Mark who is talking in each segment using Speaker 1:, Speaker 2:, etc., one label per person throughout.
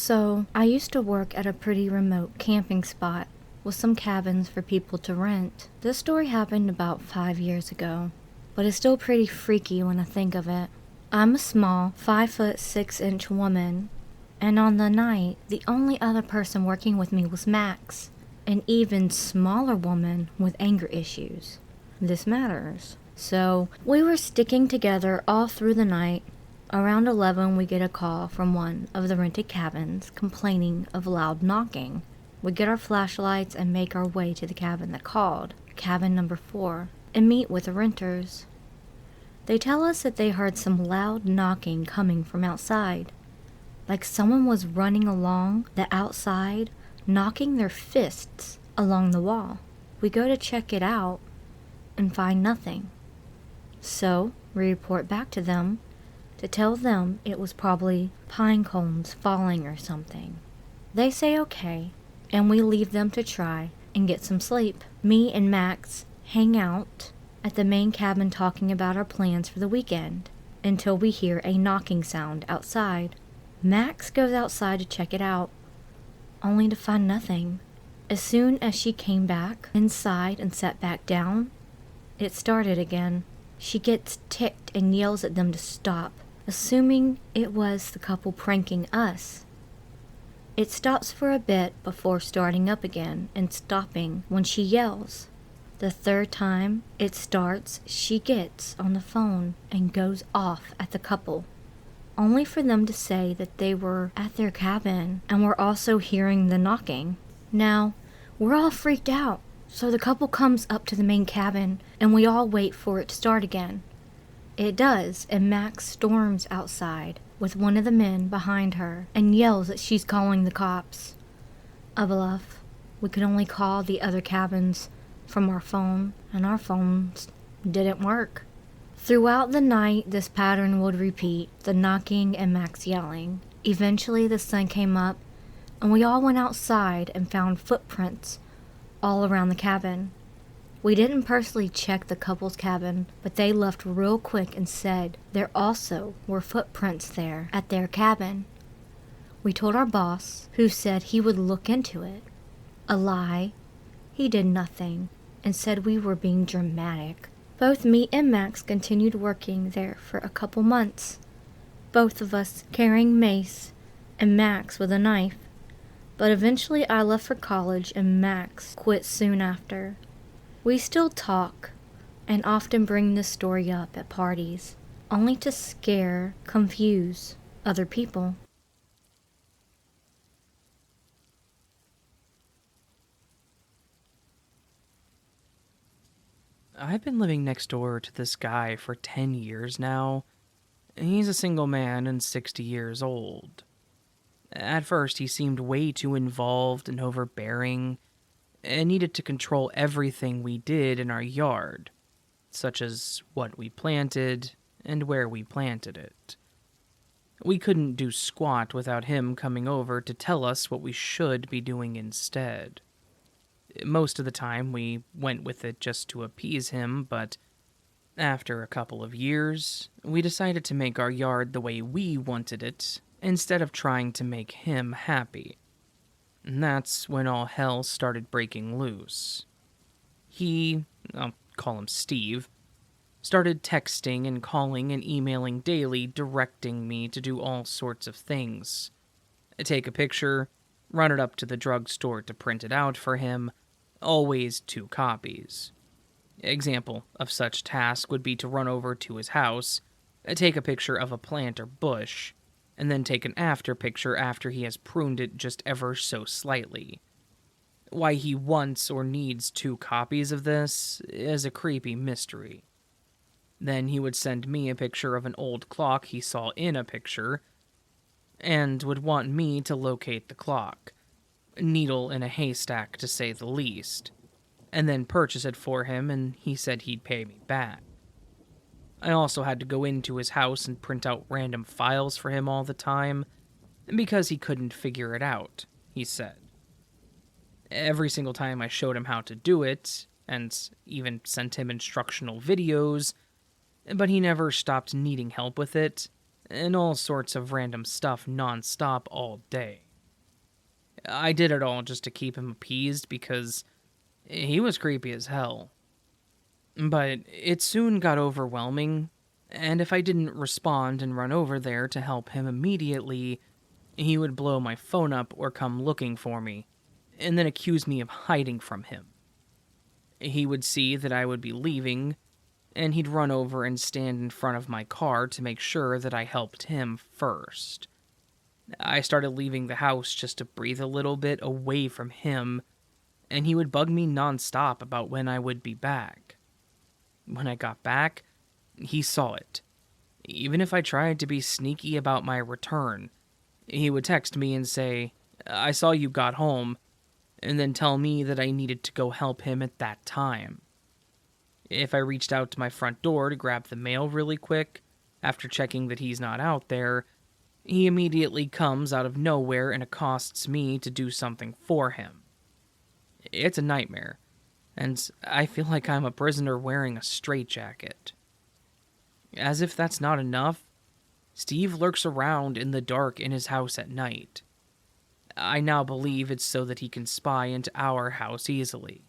Speaker 1: So, I used to work at a pretty remote camping spot with some cabins for people to rent. This story happened about 5 years ago, but it's still pretty freaky when I think of it. I'm a small 5'6" woman, and on the night, the only other person working with me was Max, an even smaller woman with anger issues. This matters. So, we were sticking together all through the night. Around 11, we get a call from one of the rented cabins complaining of loud knocking. We get our flashlights and make our way to the cabin that called, cabin number 4, and meet with the renters. They tell us that they heard some loud knocking coming from outside, like someone was running along the outside, knocking their fists along the wall. We go to check it out and find nothing. So, we report back to them to tell them it was probably pine cones falling or something. They say okay, and we leave them to try and get some sleep. Me and Max hang out at the main cabin talking about our plans for the weekend until we hear a knocking sound outside. Max goes outside to check it out, only to find nothing. As soon as she came back inside and sat back down, it started again. She gets ticked and yells at them to stop, assuming it was the couple pranking us. It stops for a bit before starting up again and stopping when she yells. The third time it starts, she gets on the phone and goes off at the couple, only for them to say that they were at their cabin and were also hearing the knocking. Now, we're all freaked out, so the couple comes up to the main cabin and we all wait for it to start again. It does, and Max storms outside with one of the men behind her and yells that she's calling the cops. A bluff. We could only call the other cabins from our phone, and our phones didn't work. Throughout the night, this pattern would repeat, the knocking and Max yelling. Eventually, the sun came up, and we all went outside and found footprints all around the cabin. We didn't personally check the couple's cabin, but they left real quick and said there also were footprints there at their cabin. We told our boss, who said he would look into it. A lie. He did nothing and said we were being dramatic. Both me and Max continued working there for a couple months, both of us carrying mace and Max with a knife. But eventually I left for college and Max quit soon after. We still talk and often bring this story up at parties, only to scare, confuse other people.
Speaker 2: I've been living next door to this guy for 10 years now. He's a single man and 60 years old. At first, he seemed way too involved and overbearing, and needed to control everything we did in our yard, such as what we planted and where we planted it. We couldn't do squat without him coming over to tell us what we should be doing instead. Most of the time, we went with it just to appease him, but after a couple of years, we decided to make our yard the way we wanted it, instead of trying to make him happy. And that's when all hell started breaking loose. He, I'll call him Steve, started texting and calling and emailing daily, directing me to do all sorts of things. Take a picture, run it up to the drugstore to print it out for him, always 2 copies. Example of such task would be to run over to his house, take a picture of a plant or bush, and then take an after picture after he has pruned it just ever so slightly. Why he wants or needs 2 copies of this is a creepy mystery. Then he would send me a picture of an old clock he saw in a picture, and would want me to locate the clock, needle in a haystack to say the least, and then purchase it for him, and he said he'd pay me back. I also had to go into his house and print out random files for him all the time, because he couldn't figure it out, he said. Every single time I showed him how to do it, and even sent him instructional videos, but he never stopped needing help with it, and all sorts of random stuff non-stop all day. I did it all just to keep him appeased because he was creepy as hell. But it soon got overwhelming, and if I didn't respond and run over there to help him immediately, he would blow my phone up or come looking for me, and then accuse me of hiding from him. He would see that I would be leaving, and he'd run over and stand in front of my car to make sure that I helped him first. I started leaving the house just to breathe a little bit away from him, and he would bug me nonstop about when I would be back. When I got back, he saw it. Even if I tried to be sneaky about my return, he would text me and say, "I saw you got home," and then tell me that I needed to go help him at that time. If I reached out to my front door to grab the mail really quick, after checking that he's not out there, he immediately comes out of nowhere and accosts me to do something for him. It's a nightmare, and I feel like I'm a prisoner wearing a straitjacket. As if that's not enough, Steve lurks around in the dark in his house at night. I now believe it's so that he can spy into our house easily.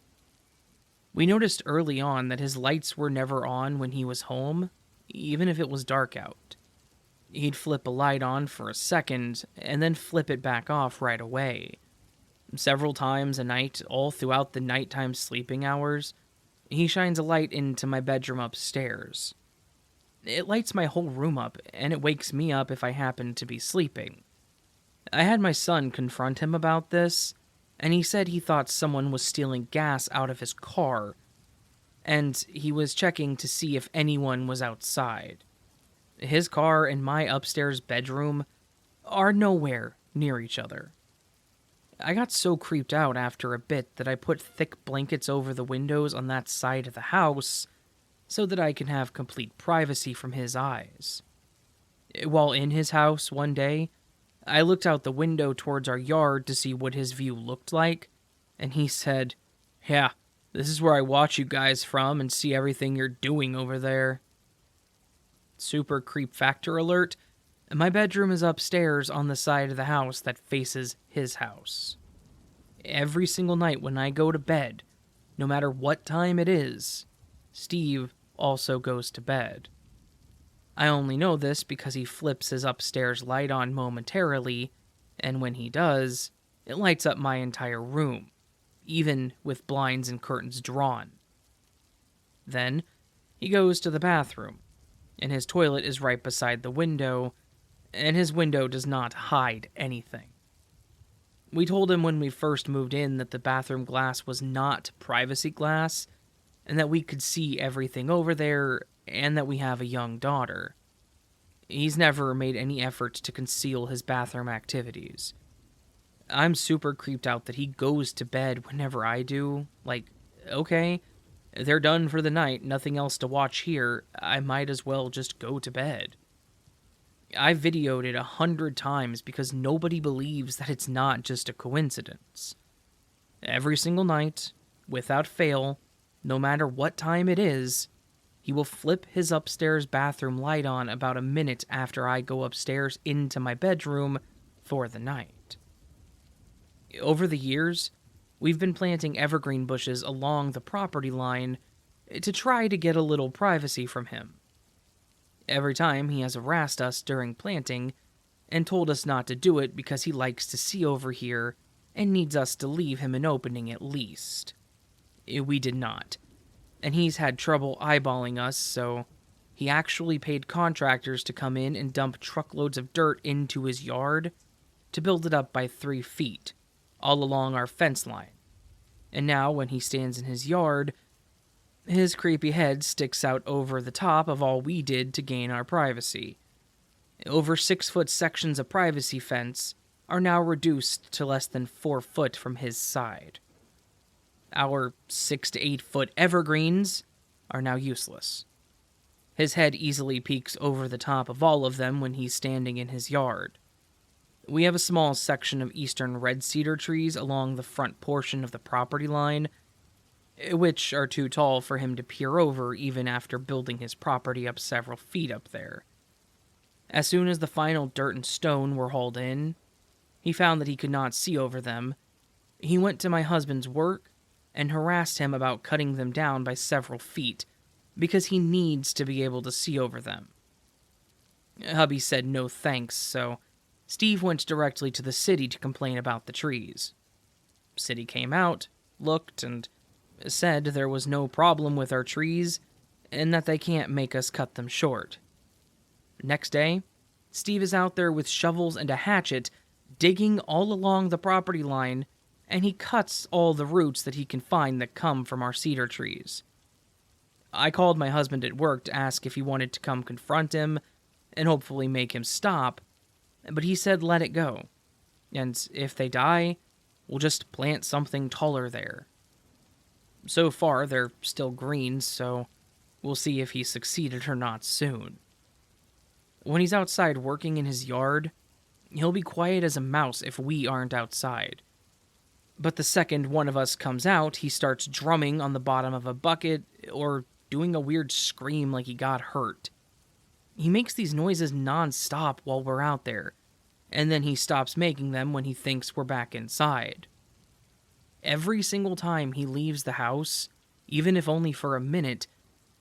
Speaker 2: We noticed early on that his lights were never on when he was home, even if it was dark out. He'd flip a light on for a second, and then flip it back off right away. Several times a night, all throughout the nighttime sleeping hours, he shines a light into my bedroom upstairs. It lights my whole room up, and it wakes me up if I happen to be sleeping. I had my son confront him about this, and he said he thought someone was stealing gas out of his car, and he was checking to see if anyone was outside. His car and my upstairs bedroom are nowhere near each other. I got so creeped out after a bit that I put thick blankets over the windows on that side of the house so that I can have complete privacy from his eyes. While in his house one day, I looked out the window towards our yard to see what his view looked like, and he said, "Yeah, this is where I watch you guys from and see everything you're doing over there." Super creep factor alert, my bedroom is upstairs on the side of the house that faces his house. Every single night when I go to bed, no matter what time it is, Steve also goes to bed. I only know this because he flips his upstairs light on momentarily, and when he does, it lights up my entire room, even with blinds and curtains drawn. Then, he goes to the bathroom, and his toilet is right beside the window, and his window does not hide anything. We told him when we first moved in that the bathroom glass was not privacy glass, and that we could see everything over there, and that we have a young daughter. He's never made any effort to conceal his bathroom activities. I'm super creeped out that he goes to bed whenever I do. Like, okay, they're done for the night, nothing else to watch here, I might as well just go to bed. I've videoed it 100 times because nobody believes that it's not just a coincidence. Every single night, without fail, no matter what time it is, he will flip his upstairs bathroom light on about a minute after I go upstairs into my bedroom for the night. Over the years, we've been planting evergreen bushes along the property line to try to get a little privacy from him. Every time he has harassed us during planting and told us not to do it because he likes to see over here and needs us to leave him an opening at least. We did not, and he's had trouble eyeballing us, so he actually paid contractors to come in and dump truckloads of dirt into his yard to build it up by 3 feet, all along our fence line. And now, when he stands in his yard, his creepy head sticks out over the top of all we did to gain our privacy. Over 6-foot sections of privacy fence are now reduced to less than 4 foot from his side. Our 6 to 8 foot evergreens are now useless. His head easily peeks over the top of all of them when he's standing in his yard. We have a small section of eastern red cedar trees along the front portion of the property line, which are too tall for him to peer over even after building his property up several feet up there. As soon as the final dirt and stone were hauled in, He found that he could not see over them. He went to my husband's work and harassed him about cutting them down by several feet because he needs to be able to see over them. Hubby said no thanks, so Steve went directly to the city to complain about the trees. City came out, looked, and said there was no problem with our trees and that they can't make us cut them short. Next day, Steve is out there with shovels and a hatchet digging all along the property line, and he cuts all the roots that he can find that come from our cedar trees. I called my husband at work to ask if he wanted to come confront him and hopefully make him stop, but he said let it go, and if they die, we'll just plant something taller there. So far, they're still green, so we'll see if he succeeded or not soon. When he's outside working in his yard, he'll be quiet as a mouse if we aren't outside. But the second one of us comes out, he starts drumming on the bottom of a bucket or doing a weird scream like he got hurt. He makes these noises non-stop while we're out there, and then he stops making them when he thinks we're back inside. Every single time he leaves the house, even if only for a minute,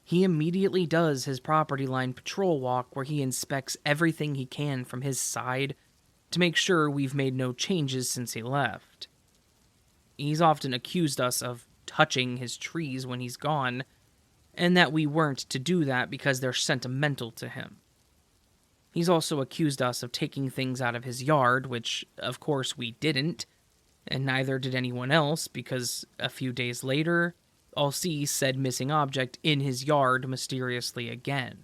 Speaker 2: he immediately does his property line patrol walk where he inspects everything he can from his side to make sure we've made no changes since he left. He's often accused us of touching his trees when he's gone, and that we weren't to do that because they're sentimental to him. He's also accused us of taking things out of his yard, which, of course, we didn't, and neither did anyone else, because a few days later, I'll see said missing object in his yard mysteriously again.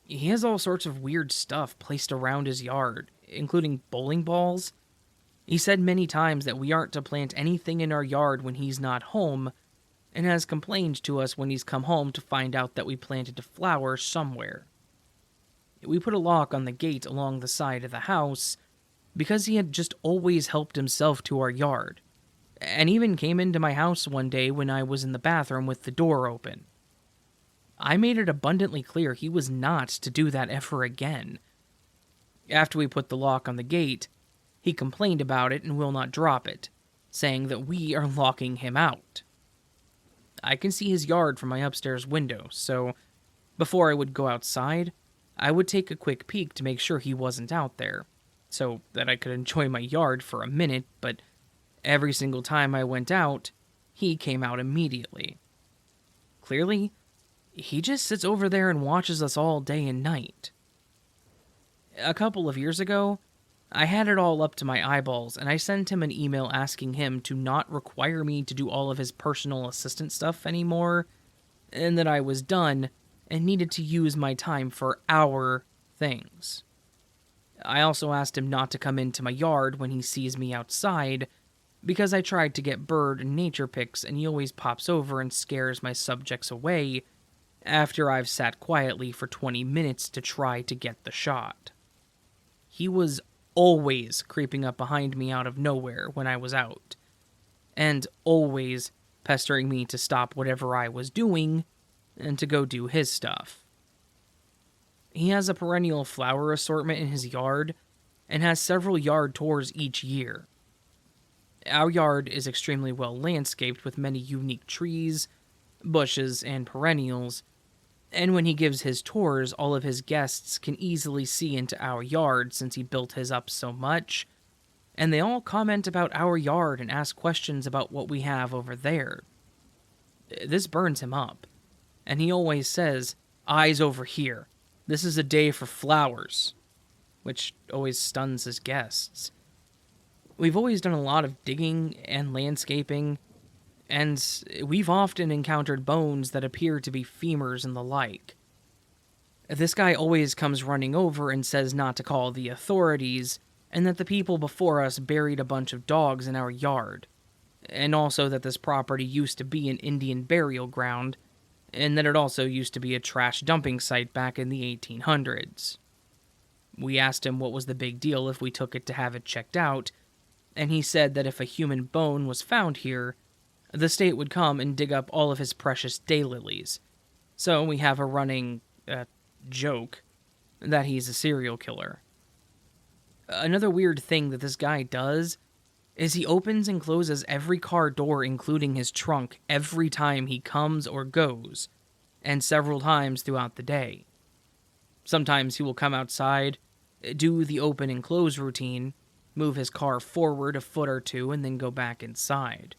Speaker 2: He has all sorts of weird stuff placed around his yard, including bowling balls. He said many times that we aren't to plant anything in our yard when he's not home, and has complained to us when he's come home to find out that we planted a flower somewhere. We put a lock on the gate along the side of the house because he had just always helped himself to our yard, and even came into my house one day when I was in the bathroom with the door open. I made it abundantly clear he was not to do that ever again. After we put the lock on the gate, he complained about it and will not drop it, saying that we are locking him out. I can see his yard from my upstairs window, so before I would go outside, I would take a quick peek to make sure he wasn't out there, so that I could enjoy my yard for a minute, but every single time I went out, he came out immediately. Clearly, he just sits over there and watches us all day and night. A couple of years ago, I had it all up to my eyeballs, and I sent him an email asking him to not require me to do all of his personal assistant stuff anymore, and that I was done and needed to use my time for our things. I also asked him not to come into my yard when he sees me outside, because I tried to get bird and nature pics and he always pops over and scares my subjects away after I've sat quietly for 20 minutes to try to get the shot. He was always creeping up behind me out of nowhere when I was out, and always pestering me to stop whatever I was doing and to go do his stuff. He has a perennial flower assortment in his yard and has several yard tours each year. Our yard is extremely well landscaped with many unique trees, bushes, and perennials, and when he gives his tours, all of his guests can easily see into our yard since he built his up so much, and they all comment about our yard and ask questions about what we have over there. This burns him up, and he always says, "Eyes over here. This is a day for flowers," which always stuns his guests. We've always done a lot of digging and landscaping, and we've often encountered bones that appear to be femurs and the like. This guy always comes running over and says not to call the authorities, and that the people before us buried a bunch of dogs in our yard, and also that this property used to be an Indian burial ground, and that it also used to be a trash dumping site back in the 1800s. We asked him what was the big deal if we took it to have it checked out, and he said that if a human bone was found here, the state would come and dig up all of his precious daylilies. So we have a running, joke that he's a serial killer. Another weird thing that this guy does is he opens and closes every car door, including his trunk, every time he comes or goes, and several times throughout the day. Sometimes he will come outside, do the open and close routine, move his car forward a foot or two, and then go back inside.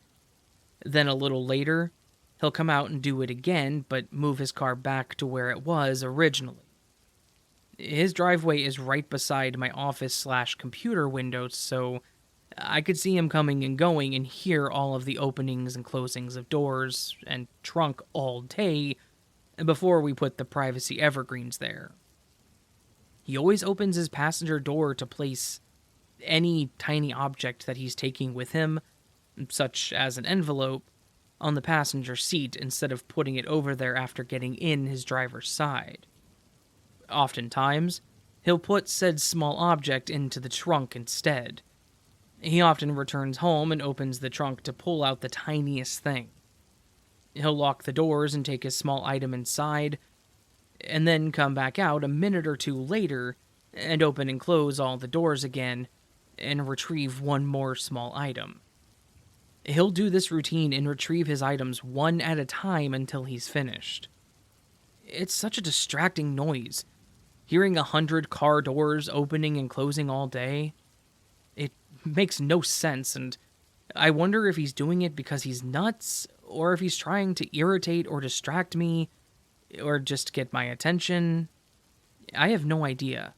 Speaker 2: Then a little later, he'll come out and do it again, but move his car back to where it was originally. His driveway is right beside my office/computer windows, so I could see him coming and going and hear all of the openings and closings of doors and trunk all day before we put the privacy evergreens there. He always opens his passenger door to place any tiny object that he's taking with him, such as an envelope, on the passenger seat instead of putting it over there after getting in his driver's side. Oftentimes, he'll put said small object into the trunk instead. He often returns home and opens the trunk to pull out the tiniest thing. He'll lock the doors and take his small item inside, and then come back out a minute or two later and open and close all the doors again and retrieve one more small item. He'll do this routine and retrieve his items one at a time until he's finished. It's such a distracting noise. Hearing 100 car doors opening and closing all day, it makes no sense, and I wonder if he's doing it because he's nuts, or if he's trying to irritate or distract me, or just get my attention. I have no idea.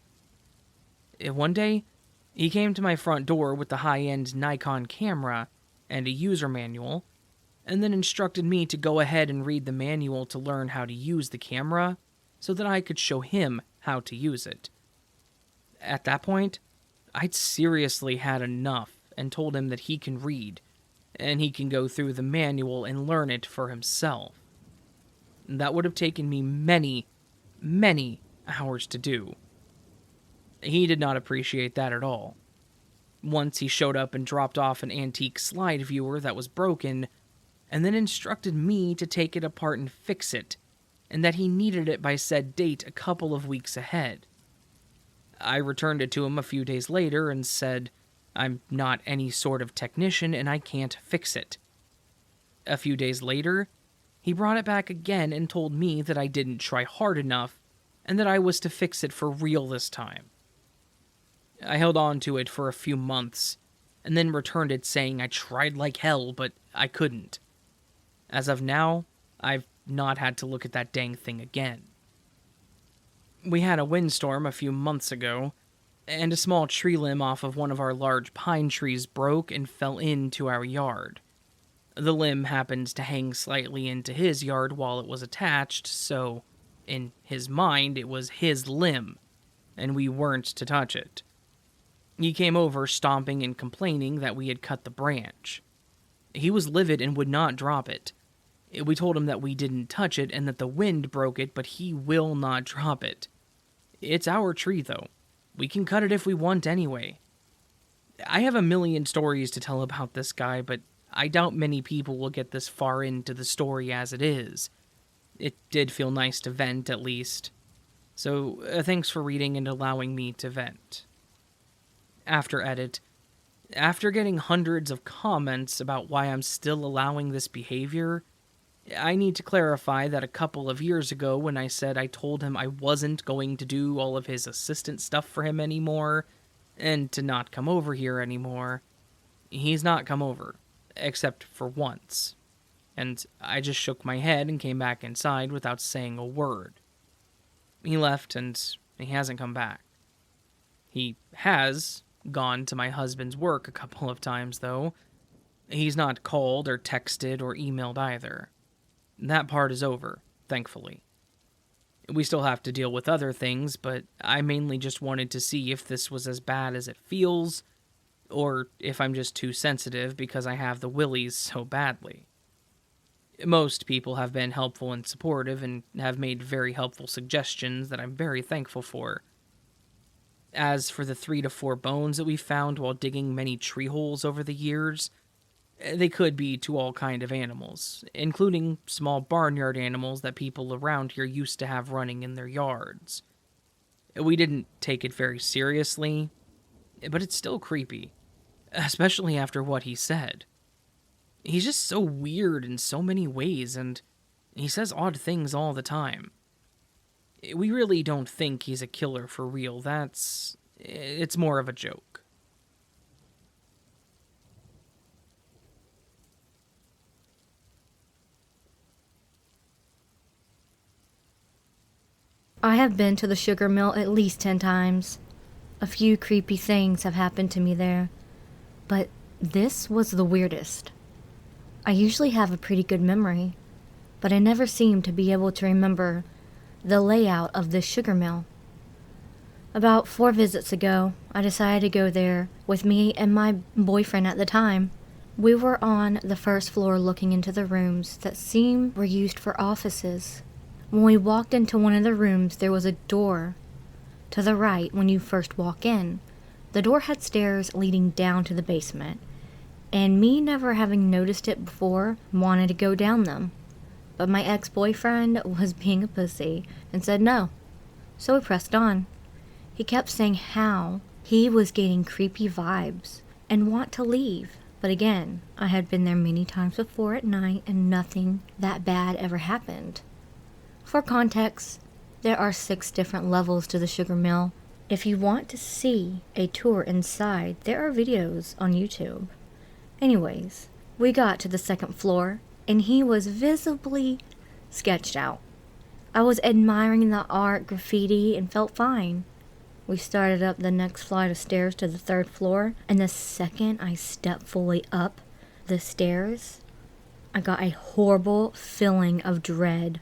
Speaker 2: One day, he came to my front door with the high-end Nikon camera and a user manual, and then instructed me to go ahead and read the manual to learn how to use the camera so that I could show him how to use it. At that point, I'd seriously had enough and told him that he can read, and he can go through the manual and learn it for himself. That would have taken me many, many hours to do. He did not appreciate that at all. Once he showed up and dropped off an antique slide viewer that was broken, and then instructed me to take it apart and fix it, and that he needed it by said date a couple of weeks ahead. I returned it to him a few days later and said, I'm not any sort of technician and I can't fix it. A few days later, he brought it back again and told me that I didn't try hard enough and that I was to fix it for real this time. I held on to it for a few months and then returned it saying I tried like hell, but I couldn't. As of now, I've not had to look at that dang thing again. We had a windstorm a few months ago, and a small tree limb off of one of our large pine trees broke and fell into our yard. The limb happened to hang slightly into his yard while it was attached, so in his mind it was his limb, and we weren't to touch it. He came over stomping and complaining that we had cut the branch. He was livid and would not drop it. We told him that we didn't touch it and that the wind broke it, but he will not drop it. It's our tree, though. We can cut it if we want anyway. I have a million stories to tell about this guy, but I doubt many people will get this far into the story as it is. It did feel nice to vent, at least. So, thanks for reading and allowing me to vent. After edit, after getting hundreds of comments about why I'm still allowing this behavior, I need to clarify that a couple of years ago when I said I told him I wasn't going to do all of his assistant stuff for him anymore, and to not come over here anymore, he's not come over, except for once. And I just shook my head and came back inside without saying a word. He left and he hasn't come back. He has gone to my husband's work a couple of times, though. He's not called or texted or emailed either. That part is over, thankfully. We still have to deal with other things, but I mainly just wanted to see if this was as bad as it feels, or if I'm just too sensitive because I have the willies so badly. Most people have been helpful and supportive and have made very helpful suggestions that I'm very thankful for. As for the 3 to 4 bones that we found while digging many tree holes over the years, they could be to all kind of animals, including small barnyard animals that people around here used to have running in their yards. We didn't take it very seriously. but it's still creepy, especially after what he said. He's just so weird in so many ways, and he says odd things all the time. We really don't think he's a killer for real. It's more of a joke.
Speaker 1: I have been to the sugar mill at least 10 times. A few creepy things have happened to me there, but this was the weirdest. I usually have a pretty good memory, but I never seem to be able to remember the layout of this sugar mill. About 4 visits ago, I decided to go there with me and my boyfriend at the time. We were on the first floor looking into the rooms that seemed were used for offices. When we walked into one of the rooms, there was a door to the right when you first walk in. The door had stairs leading down to the basement, and me never having noticed it before, wanted to go down them. But my ex-boyfriend was being a pussy and said no, so we pressed on. He kept saying how he was getting creepy vibes and want to leave. But again, I had been there many times before at night and nothing that bad ever happened. For context, there are 6 different levels to the sugar mill. If you want to see a tour inside, there are videos on YouTube. Anyways, we got to the 2nd floor, and he was visibly sketched out. I was admiring the art, graffiti, and felt fine. We started up the next flight of stairs to the 3rd floor, and the second I stepped fully up the stairs, I got a horrible feeling of dread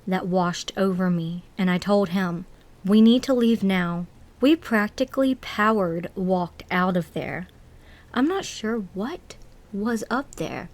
Speaker 1: that washed over me, and I told him, "We need to leave now." We practically powered walked out of there. I'm not sure what was up there,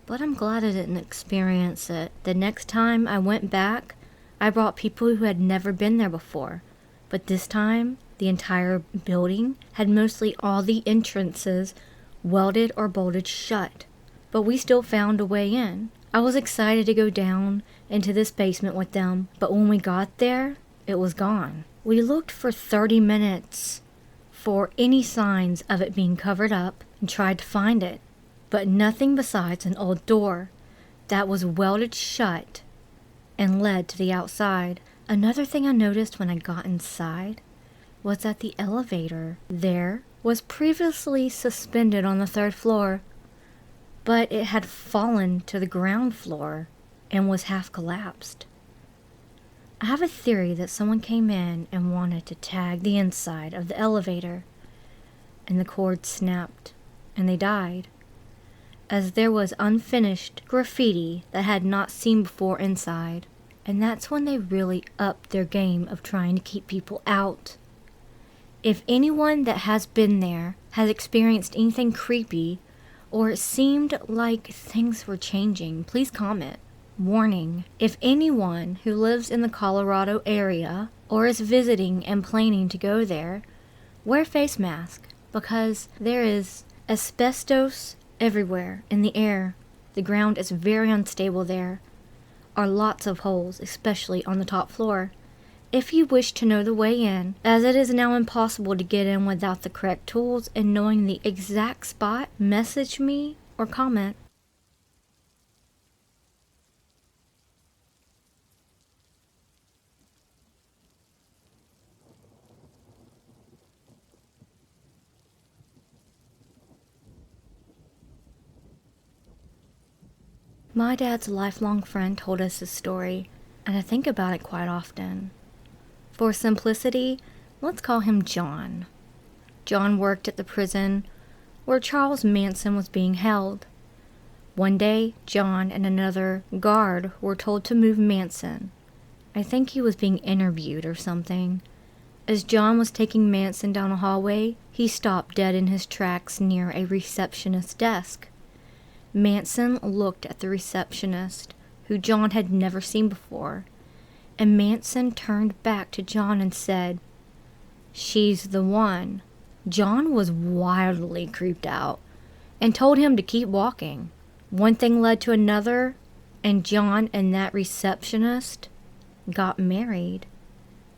Speaker 1: but I'm glad I didn't experience it. The next time I went back, I brought people who had never been there before, but this time the entire building had mostly all the entrances welded or bolted shut, but we still found a way in. I was excited to go down into this basement with them, but when we got there, it was gone. We looked for 30 minutes for any signs of it being covered up and tried to find it, but nothing besides an old door that was welded shut and led to the outside. Another thing I noticed when I got inside was that the elevator there was previously suspended on the 3rd floor, but it had fallen to the ground floor and was half collapsed. I have a theory that someone came in and wanted to tag the inside of the elevator, and the cord snapped and they died, as there was unfinished graffiti that had not seen before inside, and that's when they really upped their game of trying to keep people out. If anyone that has been there has experienced anything creepy, or it seemed like things were changing, please comment. Warning, if anyone who lives in the Colorado area or is visiting and planning to go there, wear a face mask, because there is asbestos everywhere in the air. The ground is very unstable there. Are lots of holes, especially on the top floor. If you wish to know the way in, as it is now impossible to get in without the correct tools and knowing the exact spot, message me or comment. My dad's lifelong friend told us this story, and I think about it quite often. For simplicity, let's call him John. John worked at the prison where Charles Manson was being held. One day, John and another guard were told to move Manson. I think he was being interviewed or something. As John was taking Manson down a hallway, he stopped dead in his tracks near a receptionist's desk. Manson looked at the receptionist, who John had never seen before, and Manson turned back to John and said, "She's the one." John was wildly creeped out and told him to keep walking. One thing led to another, and John and that receptionist got married.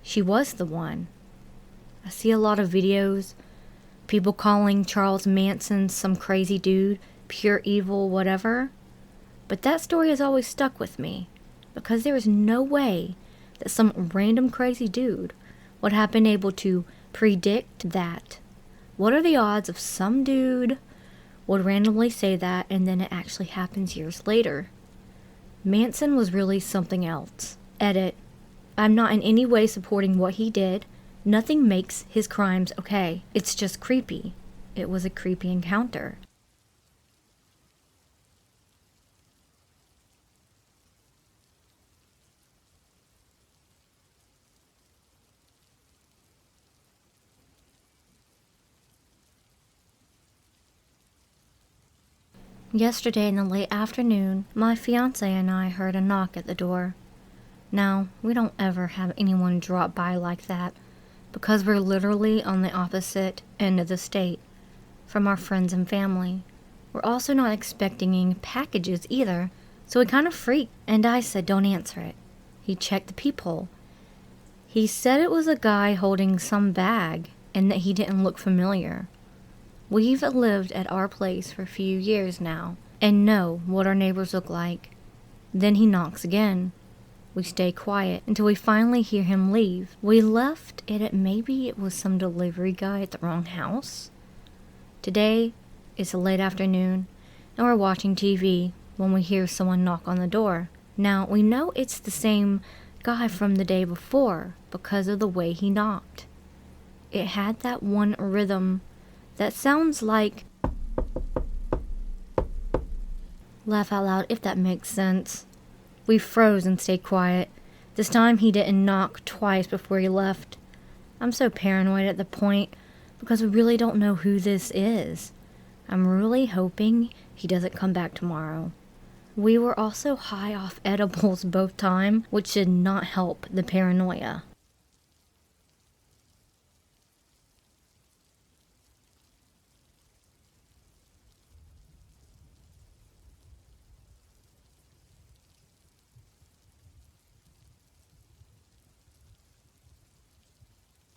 Speaker 1: She was the one. I see a lot of videos People calling Charles Manson some crazy dude, pure evil, whatever. But that story has always stuck with me, because there is no way that some random crazy dude would have been able to predict that. What are the odds of some dude would randomly say that and then it actually happens years later? Manson was really something else. Edit. I'm not in any way supporting what he did. Nothing makes his crimes okay. It's just creepy. It was a creepy encounter. Yesterday in the late afternoon, my fiancé and I heard a knock at the door. Now, we don't ever have anyone drop by like that, because we're literally on the opposite end of the state from our friends and family. We're also not expecting any packages either, so we kind of freaked, and I said don't answer it. He checked the peephole. He said it was a guy holding some bag, and that he didn't look familiar. We've lived at our place for a few years now, and know what our neighbors look like. Then he knocks again. We stay quiet until we finally hear him leave. We left it at maybe it was some delivery guy at the wrong house. Today, it's a late afternoon, and we're watching TV when we hear someone knock on the door. Now, we know it's the same guy from the day before because of the way he knocked. It had that one rhythm that sounds like... Laugh out loud if that makes sense. We froze and stayed quiet. This time he didn't knock twice before he left. I'm so paranoid at the point because we really don't know who this is. I'm really hoping he doesn't come back tomorrow. We were also high off edibles both times, which did not help the paranoia.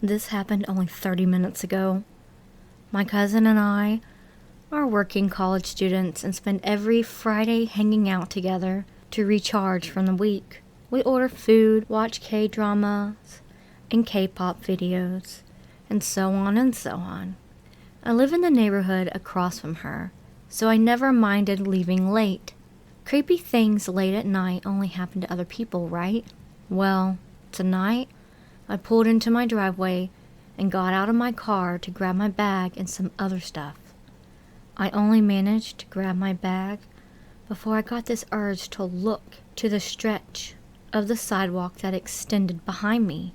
Speaker 1: This happened only 30 minutes ago. My cousin and I are working college students and spend every Friday hanging out together to recharge from the week. We order food, watch K-dramas and K-pop videos, and so on and so on. I live in the neighborhood across from her, so I never minded leaving late. Creepy things late at night only happen to other people, right? Well, tonight, I pulled into my driveway and got out of my car to grab my bag and some other stuff. I only managed to grab my bag before I got this urge to look to the stretch of the sidewalk that extended behind me.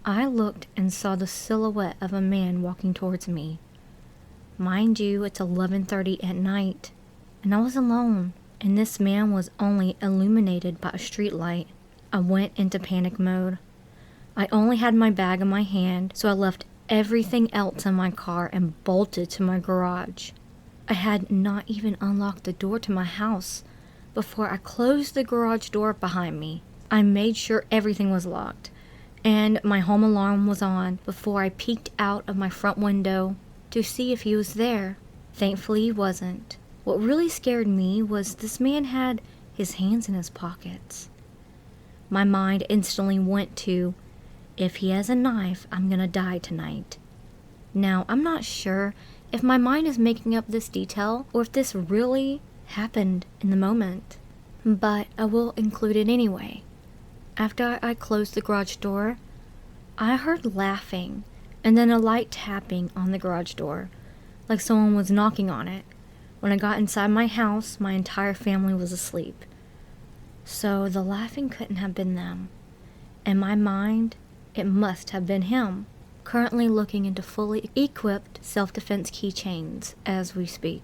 Speaker 1: I looked and saw the silhouette of a man walking towards me. Mind you, it's 11:30 at night, and I was alone, and this man was only illuminated by a street light. I went into panic mode. I only had my bag in my hand, so I left everything else in my car and bolted to my garage. I had not even unlocked the door to my house before I closed the garage door behind me. I made sure everything was locked, and my home alarm was on before I peeked out of my front window to see if he was there. Thankfully, he wasn't. What really scared me was this man had his hands in his pockets. My mind instantly went to, if he has a knife, I'm gonna die tonight. Now, I'm not sure if my mind is making up this detail or if this really happened in the moment, but I will include it anyway. After I closed the garage door, I heard laughing and then a light tapping on the garage door, like someone was knocking on it. When I got inside my house, my entire family was asleep. So the laughing couldn't have been them. In my mind, it must have been him. Currently looking into fully equipped self-defense keychains as we speak.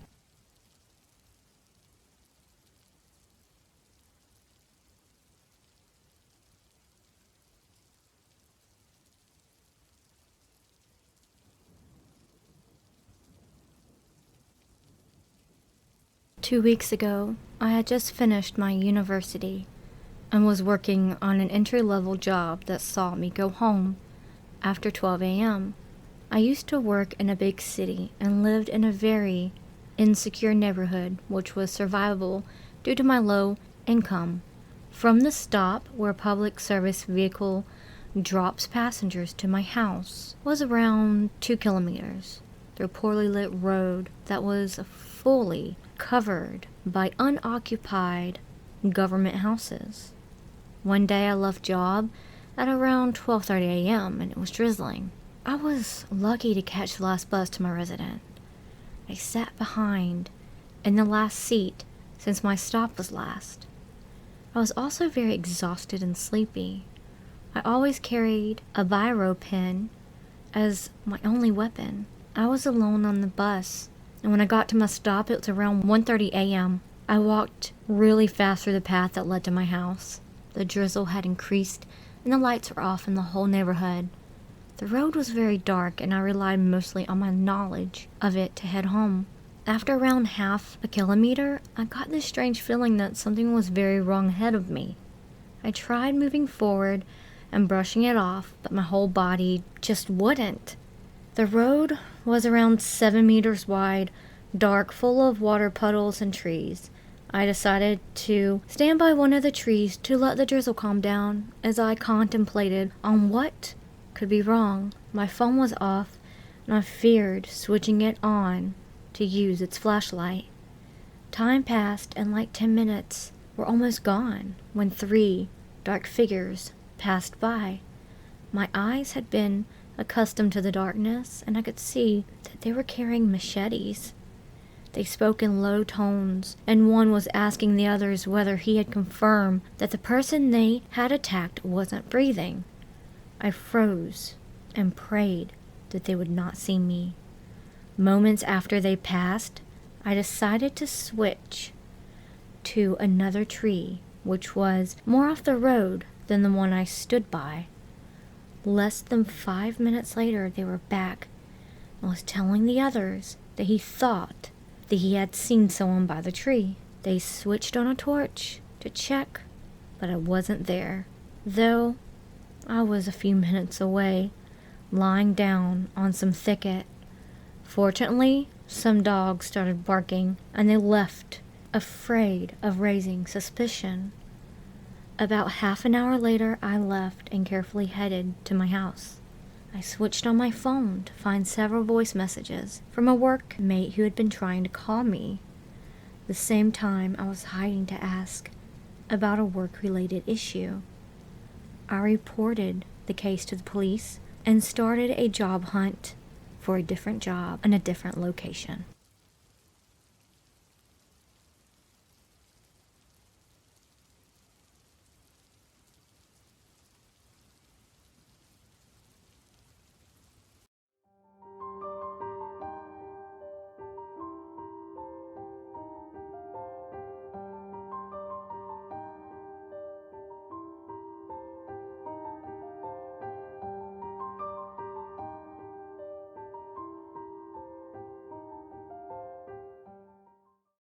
Speaker 1: Two weeks ago, I had just finished my university and was working on an entry-level job that saw me go home after 12 a.m. I used to work in a big city and lived in a very insecure neighborhood, which was survivable due to my low income. From the stop where a public service vehicle drops passengers to my house was around 2 kilometers through a poorly lit road that was fully covered by unoccupied government houses. One day I left job at around 12:30 a.m. and it was drizzling. I was lucky to catch the last bus to my residence. I sat behind in the last seat since my stop was last. I was also very exhausted and sleepy. I always carried a biro pen as my only weapon. I was alone on the bus, and when I got to my stop, it was around 1:30 a.m. I walked really fast through the path that led to my house. The drizzle had increased, and the lights were off in the whole neighborhood. The road was very dark, and I relied mostly on my knowledge of it to head home. After around half a kilometer, I got this strange feeling that something was very wrong ahead of me. I tried moving forward and brushing it off, but my whole body just wouldn't. The road was around 7 meters wide, dark, full of water puddles and trees. I decided to stand by one of the trees to let the drizzle calm down as I contemplated on what could be wrong. My phone was off, and I feared switching it on to use its flashlight. Time passed, and like 10 minutes were almost gone when 3 dark figures passed by. My eyes had been accustomed to the darkness, and I could see that they were carrying machetes. They spoke in low tones, and one was asking the others whether he had confirmed that the person they had attacked wasn't breathing. I froze and prayed that they would not see me. Moments after they passed, I decided to switch to another tree, which was more off the road than the one I stood by. Less than 5 minutes later, they were back and was telling the others that he thought that he had seen someone by the tree. They switched on a torch to check, but I wasn't there, though I was a few minutes away, lying down on some thicket. Fortunately, some dogs started barking, and they left, afraid of raising suspicion. About half an hour later, I left and carefully headed to my house. I switched on my phone to find several voice messages from a workmate who had been trying to call me. The same time, I was hiding to ask about a work-related issue. I reported the case to the police and started a job hunt for a different job in a different location.